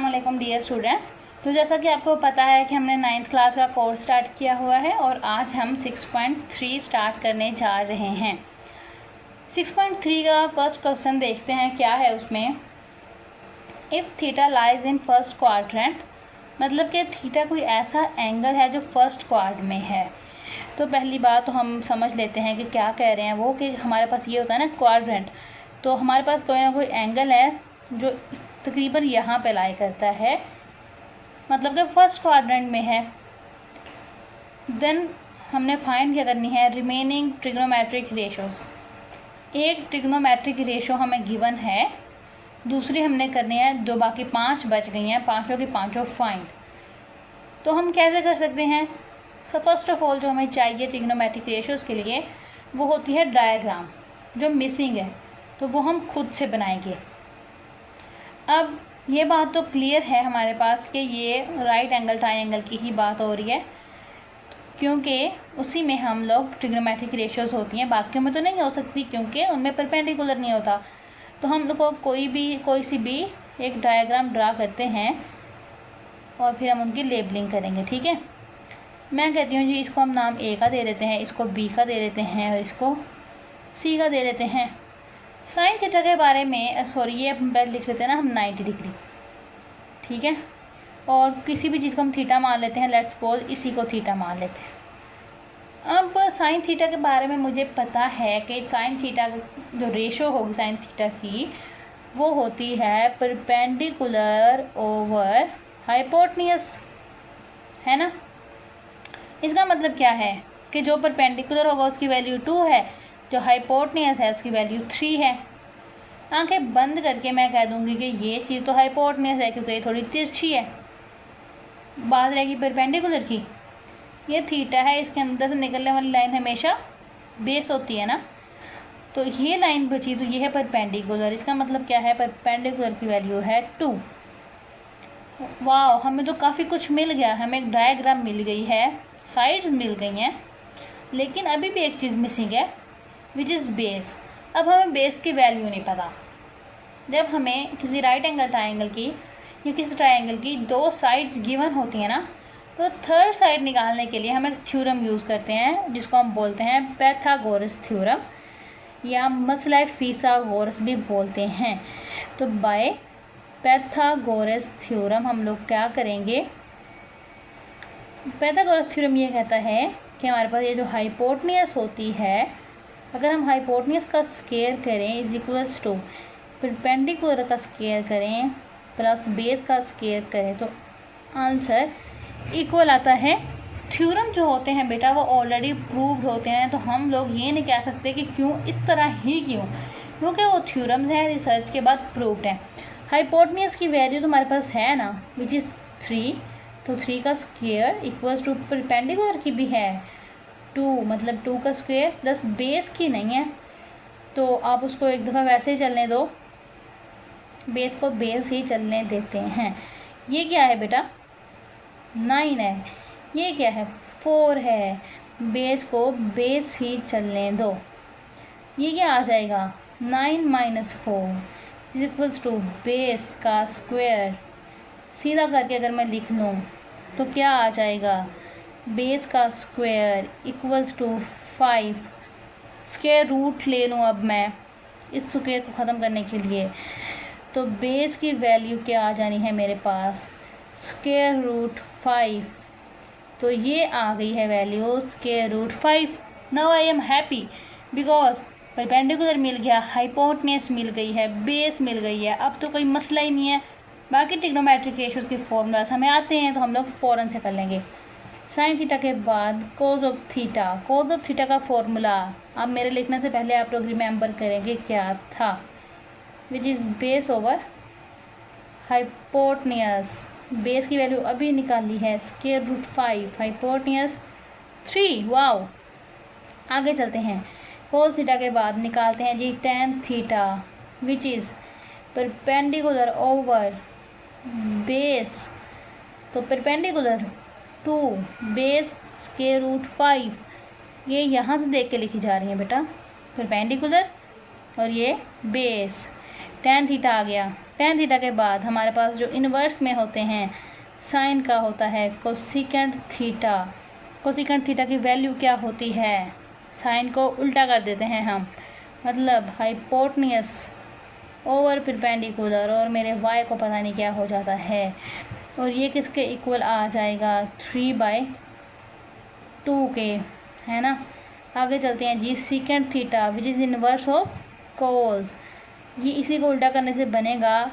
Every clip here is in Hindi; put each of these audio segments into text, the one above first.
अस्सलाम डियर स्टूडेंट्स। तो जैसा कि आपको पता है कि हमने 9th क्लास का कोर्स स्टार्ट किया हुआ है और आज हम 6.3 स्टार्ट करने जा रहे हैं। 6.3 का फर्स्ट क्वेश्चन देखते हैं क्या है उसमें। If theta lies in first quadrant, मतलब कि थीटा कोई ऐसा एंगल है जो फर्स्ट क्वाड्र में है। तो पहली बात तो हम समझ लेते हैं कि क्या कह रहे हैं वो, कि हमारे पास ये होता है ना क्वाड्रेंट, तो हमारे पास कोई ना कोई एंगल है जो तकरीबन यहाँ पे लाई करता है, मतलब कि फर्स्ट क्वाड्रेंट में है। देन हमने फाइंड क्या करनी है, रिमेनिंग ट्रिग्नोमेट्रिक रेशोज़। एक ट्रिग्नोमेट्रिक रेशो हमें गिवन है, दूसरी हमने करनी है, जो बाकी 5 बच गई हैं, पाँचों की पाँचों फाइंड। तो हम कैसे कर सकते हैं? सो फर्स्ट ऑफ ऑल जो हमें चाहिए ट्रिग्नोमेट्रिक रेशोज़ के लिए वो होती है डायग्राम, जो मिसिंग है, तो वो हम खुद से बनाएंगे। अब ये बात तो क्लियर है हमारे पास कि ये राइट एंगल ट्रायंगल की ही बात हो रही है, क्योंकि उसी में हम लोग ट्रिग्नोमेट्रिक रेशियोज़ होती हैं, बाकियों में तो नहीं हो सकती क्योंकि उनमें परपेंडिकुलर नहीं होता। तो हम लोग को कोई सी भी एक डायग्राम ड्रा करते हैं और फिर हम उनकी लेबलिंग करेंगे, ठीक है। मैं कहती हूँ जी इसको हम नाम ए का दे देते हैं, इसको बी का दे देते हैं और इसको सी का दे देते हैं। साइन थीटा के बारे में ये पहले लिख लेते हैं ना हम 90 डिग्री, ठीक है। और किसी भी चीज़ को हम थीटा मान लेते हैं, लेट्स सपोज इसी को थीटा मान लेते हैं। अब साइन थीटा के बारे में मुझे पता है कि साइन थीटा जो रेशो होगी साइन थीटा की वो होती है परपेंडिकुलर ओवर हाइपोटेन्यूज, है ना। इसका मतलब क्या है कि जो परपेंडिकुलर होगा उसकी वैल्यू 2 है, जो हाइपोटेन्यूज है उसकी वैल्यू 3 है। आंखें बंद करके मैं कह दूंगी कि ये चीज़ तो हाइपोटेन्यूज है क्योंकि ये थोड़ी तिरछी है। बात रहेगी परपेंडिकुलर की, ये थीटा है, इसके अंदर से निकलने वाली लाइन हमेशा बेस होती है ना, तो ये लाइन बची तो ये है परपेंडिकुलर। इसका मतलब क्या है, परपेंडिकुलर की वैल्यू है 2। वाह, हमें तो काफ़ी कुछ मिल गया, हमें एक डायग्राम मिल गई है, साइड्स मिल गई हैं, लेकिन अभी भी एक चीज़ मिसिंग है विच इज़ बेस। अब हमें बेस की वैल्यू नहीं पता। जब हमें किसी राइट एंगल ट्रायंगल की या किसी ट्रायंगल की 2 साइड्स गिवन होती हैं ना, तो थर्ड साइड निकालने के लिए हम एक थ्योरम यूज़ करते हैं जिसको हम बोलते हैं पाइथागोरस थ्योरम या मसला फिसागोरस भी बोलते हैं। तो बाय पाइथागोरस थ्योरम हम लोग क्या करेंगे, पाइथागोरस थ्योरम ये कहता है कि हमारे पास ये जो हाइपोटेन्यूज होती है, अगर हम हाइपोटेन्यूज का स्क्वायर करें इज इक्वल्स टू परपेंडिकुलर का स्क्वायर करें प्लस बेस का स्क्वायर करें तो आंसर इक्वल आता है। थ्योरम जो होते हैं बेटा वो ऑलरेडी प्रूव्ड होते हैं, तो हम लोग ये नहीं कह सकते कि क्यों इस तरह ही क्यों, क्योंकि वो थ्योरम्स हैं, रिसर्च के बाद प्रूव्ड हैं। हाइपोटेन्यूज की वैल्यू तो हमारे पास है ना, विच इज़ 3, तो 3 का स्क्वायर इक्वल्स टू परपेंडिकुलर की भी है 2, मतलब 2 का स्क्वायर प्लस बेस की नहीं है, तो आप उसको एक दफ़ा वैसे ही चलने दो, बेस को बेस ही चलने देते हैं। ये क्या है बेटा, 9 है, ये क्या है 4 है, बेस को बेस ही चलने दो। ये क्या आ जाएगा 9 - 4 इज इक्वल्स टू बेस का स्क्वायर। सीधा करके अगर मैं लिख लूँ तो क्या आ जाएगा, बेस का square equals to 5। Square root ले लूँ अब मैं इस स्क्वायर को ख़त्म करने के लिए, तो बेस की वैल्यू क्या आ जानी है मेरे पास, स्क्वायर रूट 5। तो ये आ गई है value square root 5। Now I am happy because perpendicular मिल गया, हाइपोटेन्यूज मिल गई है, बेस मिल गई है, अब तो कोई मसला ही नहीं है। बाकी ट्रिग्नोमेट्रिक रेशियोज़ के फॉर्मूलाज हमें आते हैं तो हम लोग फ़ौरन से कर लेंगे। साइन थीटा के बाद cos of theta, cos of theta का फॉर्मूला अब मेरे लिखने से पहले आप लोग रिमेंबर करेंगे क्या था, विच is base over hypotenuse. Base की वैल्यू अभी निकाली है स्क्वायर रूट 5, हाइपोटेन्यूज 3। वाओ, आगे चलते हैं। कोस थीटा के बाद निकालते हैं जी tan theta which is perpendicular over base, तो परपेंडिकुलर 2 बेस स्क्वायर रूट 5, ये यहाँ से देख के लिखी जा रही है बेटा, परपेंडिकुलर और ये बेस। टेन थीटा आ गया tan थीटा के बाद हमारे पास जो इन्वर्स में होते हैं साइन का होता है कोसिकेंट थीटा। कोसिकेंट थीटा की वैल्यू क्या होती है, साइन को उल्टा कर देते हैं हम, मतलब हाइपोटनियस ओवर परपेंडिकुलर, और मेरे y को पता नहीं क्या हो जाता है, और ये किसके इक्वल आ जाएगा 3/2 के, है ना। आगे चलते हैं जी, secant theta which is inverse of cos, ये इसी को उल्टा करने से बनेगा,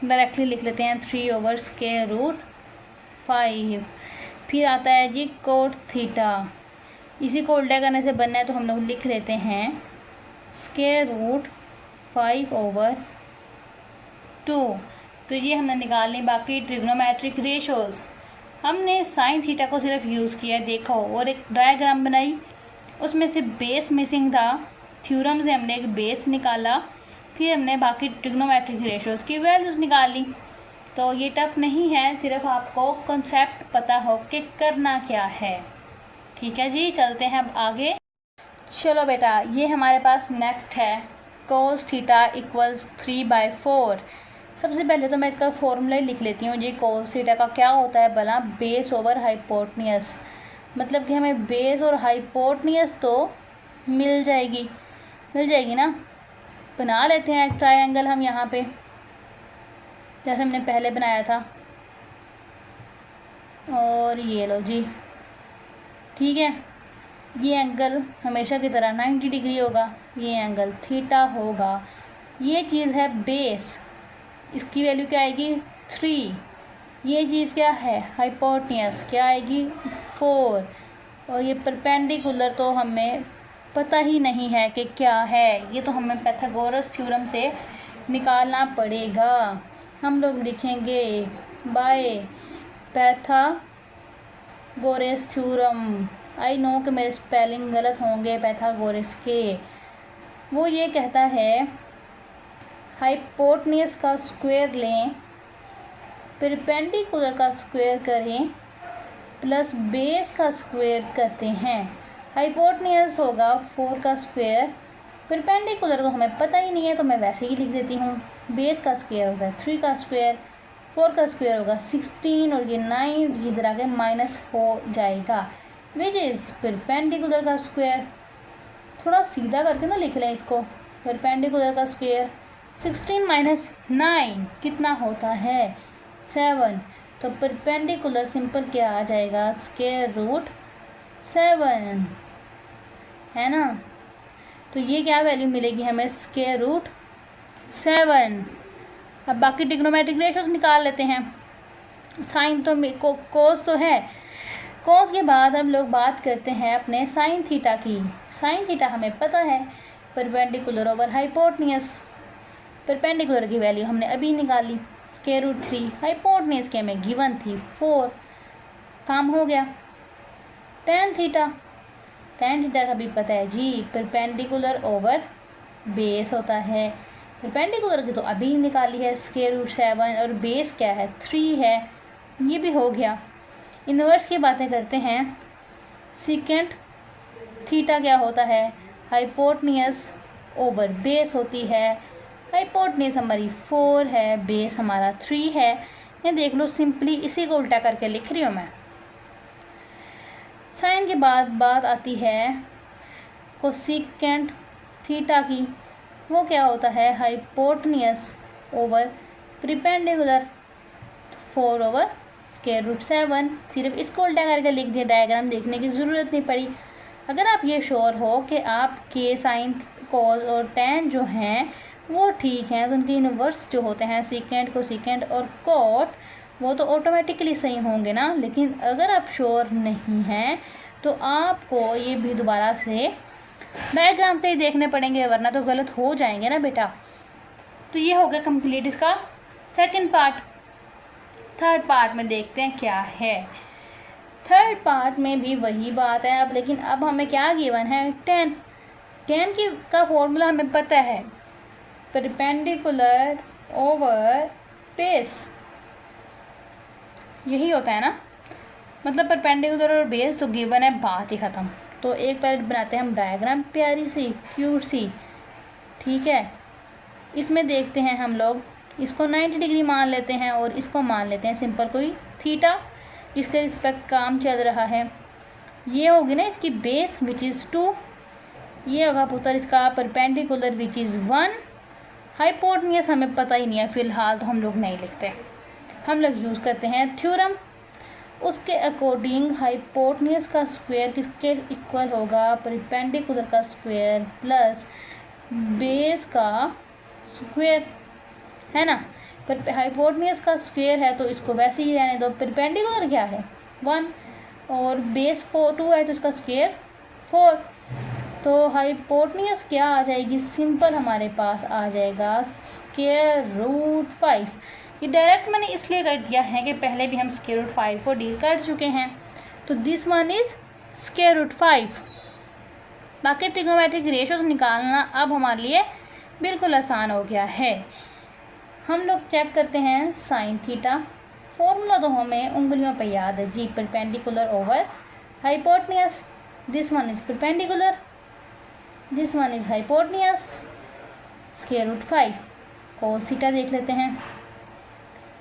डायरेक्टली लिख लेते हैं 3/√5। फिर आता है जी कोट थीटा, इसी को उल्टा करने से बनना है तो हम लोग लिख लेते हैं √5/2। तो ये हमने निकालनी। बाकी ट्रिग्नोमेट्रिक रेशोज़ हमने साइन थीटा को सिर्फ यूज़ किया, देखो, और एक डायग्राम बनाई, उसमें से बेस मिसिंग था, थ्योरम से हमने एक बेस निकाला, फिर हमने बाकी ट्रिग्नोमेट्रिक रेशोज़ की वैल्यूज़ निकाली। तो ये टफ नहीं है, सिर्फ आपको कॉन्सेप्ट पता हो कि करना क्या है। ठीक है जी, चलते हैं अब आगे। चलो बेटा, ये हमारे पास नेक्स्ट है कोस थीटा इक्वल्स 3/4। सबसे पहले तो मैं इसका फॉर्मूला ही लिख लेती हूँ जी। कोस थीटा का क्या होता है भला, बेस ओवर हाइपोटनियस, मतलब कि हमें बेस और हाइपोटनियस तो मिल जाएगी ना। बना लेते हैं एक ट्रायंगल हम यहाँ पे, जैसे हमने पहले बनाया था, और ये लो जी, ठीक है। ये एंगल हमेशा की तरह 90 डिग्री होगा, ये एंगल थीटा होगा, ये चीज़ है बेस, इसकी वैल्यू क्या आएगी 3, ये चीज़ क्या है हाइपोटनियस, क्या आएगी 4, और ये परपेंडिकुलर तो हमें पता ही नहीं है कि क्या है, ये तो हमें पाइथागोरस थ्योरम से निकालना पड़ेगा। हम लोग लिखेंगे by Pythagoras theorem. I know कि मेरे स्पेलिंग गलत होंगे पाइथागोरस के। वो ये कहता है हाइपोटनियस का स्क्वायर लें, परपेंडिकुलर का स्क्वायर करें, प्लस बेस का स्क्वायर करते हैं। हाइपोटनियस होगा 4 का स्क्वायर, परपेंडिकुलर तो हमें पता ही नहीं है तो मैं वैसे ही लिख देती हूँ। बेस का स्क्वायर होगा 3 का स्क्वायर, 4 का स्क्वायर होगा 16, और ये 9 इधर आके माइनस हो जाएगा, विच इज़ परपेंडिकुलर का स्क्वायर। थोड़ा सीधा करके ना लिख लें इसको, परपेंडिकुलर का स्क्वायर 16 माइनस 9 कितना होता है 7, तो परपेंडिकुलर सिंपल क्या आ जाएगा √7, है ना। तो ये क्या वैल्यू मिलेगी हमें √7। अब बाकी ट्रिग्नोमेट्रिक रेशोज़ निकाल लेते हैं। साइन तो कोस तो है, कोस के बाद हम लोग बात करते हैं अपने साइन थीटा की। साइन थीटा हमें पता है परपेंडिकुलर ओवर हाइपोटनियस, परपेंडिकुलर की वैल्यू हमने अभी निकाली √3, हाइपोटनियस की हमें गिवन थी 4, काम हो गया। tan थीटा का भी पता है जी, परपेंडिकुलर ओवर बेस होता है, परपेंडिकुलर की तो अभी निकाली है √7, और बेस क्या है 3 है, ये भी हो गया। इन्वर्स की बातें करते हैं। सीकेंट थीटा क्या होता है, हाइपोटनियस ओवर बेस होती है, हाइपोटनियस हमारी 4 है, बेस हमारा 3 है। ये देख लो, सिंपली इसी को उल्टा करके लिख रही हूँ मैं। साइन के बाद बात आती है कोसिकेंट थीटा की, वो क्या होता है हाइपोटनियस ओवर परपेंडिकुलर 4/√7। सिर्फ इसको उल्टा करके लिख दिया, डायग्राम देखने की ज़रूरत नहीं पड़ी। अगर आप ये श्योर हो कि आपके साइन कोस और tan जो हैं वो ठीक हैं, तो उनके इन्वर्स जो होते हैं सीकेंट, कोसिकेंट और कोट, वो तो ऑटोमेटिकली सही होंगे ना। लेकिन अगर आप श्योर नहीं हैं तो आपको ये भी दोबारा से डायग्राम से ही देखने पड़ेंगे, वरना तो गलत हो जाएंगे ना बेटा। तो ये हो गया कंप्लीट इसका सेकंड पार्ट। थर्ड पार्ट में देखते हैं क्या है। थर्ड पार्ट में भी वही बात है अब, लेकिन अब हमें क्या गिवन है tan का फॉर्मूला हमें पता है, परपेंडिकुलर ओवर बेस, यही होता है ना, मतलब परपेंडिकुलर और बेस तो गिवन है, बात ही ख़त्म। तो एक बार बनाते हैं हम डायग्राम, प्यारी सी क्यूट सी, ठीक है। इसमें देखते हैं हम लोग इसको 90 डिग्री मान लेते हैं और इसको मान लेते हैं सिंपल कोई थीटा, जिसके रिस्पेक्ट काम चल रहा है। ये होगी ना इसकी बेस विच इज़ 2, ये होगा पुत्र इसका परपेंडिकुलर विच इज़ 1। हाइपोटेन्यूज हमें पता ही नहीं है फ़िलहाल, तो हम लोग नहीं लिखते, हम लोग यूज़ करते हैं थ्योरम। उसके अकॉर्डिंग हाइपोटेन्यूज का स्क्वायर किसके इक्वल होगा, परपेंडिकुलर का स्क्वायर प्लस बेस का स्क्वायर, है ना। पर हाइपोटेन्यूज का स्क्वायर है तो इसको वैसे ही रहने दो। परपेंडिकुलर क्या है 1 और बेस 2 है तो इसका स्क्वायर 4। तो हाइपोटेन्यूज क्या आ जाएगी, सिंपल हमारे पास आ जाएगा स्क्वायर रूट 5। ये डायरेक्ट मैंने इसलिए कर दिया है कि पहले भी हम स्क्वायर रूट 5 को डील कर चुके हैं, तो this one is square root 5। बाकी ट्रिग्नोमेट्रिक रेशियोज निकालना अब हमारे लिए बिल्कुल आसान हो गया है। हम लोग चेक करते हैं साइन थीटा। फॉर्मूला तो हमें उंगलियों पे याद है, जी perpendicular over hypotenuse, this one is perpendicular, this one is hypotenuse, square root 5। Cos theta देख लेते हैं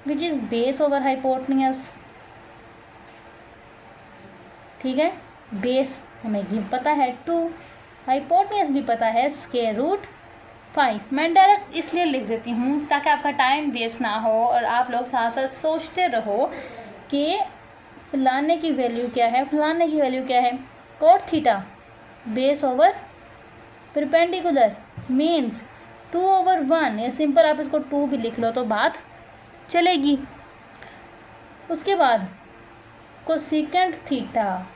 which is base over hypotenuse, ठीक है। बेस हमें पता है 2, हाइपोटेन्यूज भी पता है स्क्वायर रूट 5। मैं डायरेक्ट इसलिए लिख देती हूँ ताकि आपका टाइम वेस्ट ना हो और आप लोग साथ साथ सोचते रहो कि फलाने की वैल्यू क्या है, फलाने की वैल्यू क्या है। Cot theta base over perpendicular means 2/1, या सिंपल आप इसको 2 भी लिख लो तो बात चलेगी। उसके बाद कोसेकेंट थीटा,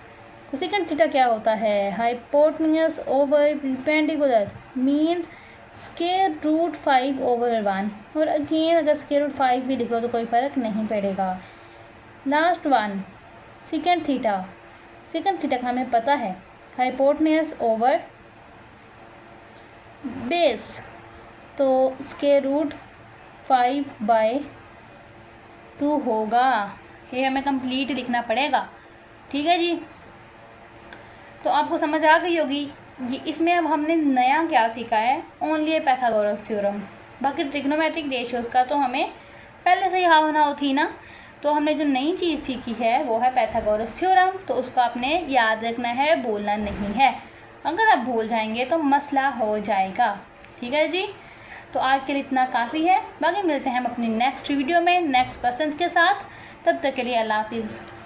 कोसेकेंट थीटा क्या होता है, hypotenuse over perpendicular means square root 5/1, और अगेन अगर स्क्वायर रूट 5 भी लिख लो तो कोई फ़र्क नहीं पड़ेगा। Last one secant theta, secant theta का हमें पता है हाइपोटेन्यूज ओवर बेस, तो स्क्वायर रूट 5/2 होगा। ये हमें कंप्लीट लिखना पड़ेगा, ठीक है जी। तो आपको समझ आ गई होगी ये, इसमें अब हमने नया क्या सीखा है, ओनली पाइथागोरस थ्योरम। बाकी ट्रिग्नोमेट्रिक रेशियोज़ का तो हमें पहले से ही हाँ होना थी ना, तो हमने जो नई चीज़ सीखी है वो है पाइथागोरस थ्योरम। तो उसको आपने याद रखना है, बोलना नहीं है। अगर आप भूल जाएंगे तो मसला हो जाएगा, ठीक है जी। तो आज के लिए इतना काफ़ी है, बाकी मिलते हैं हम अपनी नेक्स्ट वीडियो में नेक्स्ट क्वेश्चन के साथ। तब तक के लिए अल्लाह हाफिज़।